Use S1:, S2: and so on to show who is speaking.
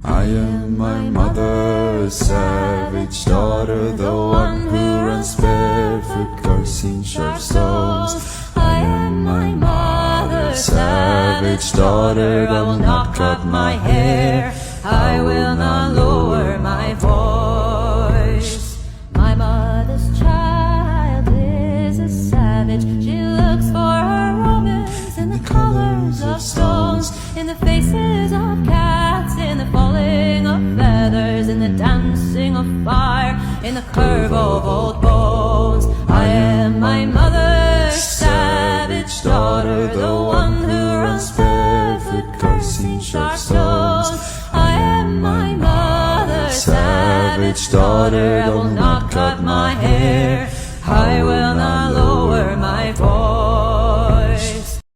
S1: I am my mother's savage daughter, the one who runs barefoot, cursing sharp stones. I am my mother's savage daughter, I will not cut my hair, I will not lower my voice. My mother's child is a savage, she looks for her romance in the colors of stones, in the faces of cats, in the falling of feathers, in the dancing of fire, in the curve of old bones. I am my mother's savage daughter, the one who runs barefoot, cursing sharp stones. I am my mother's savage daughter, I will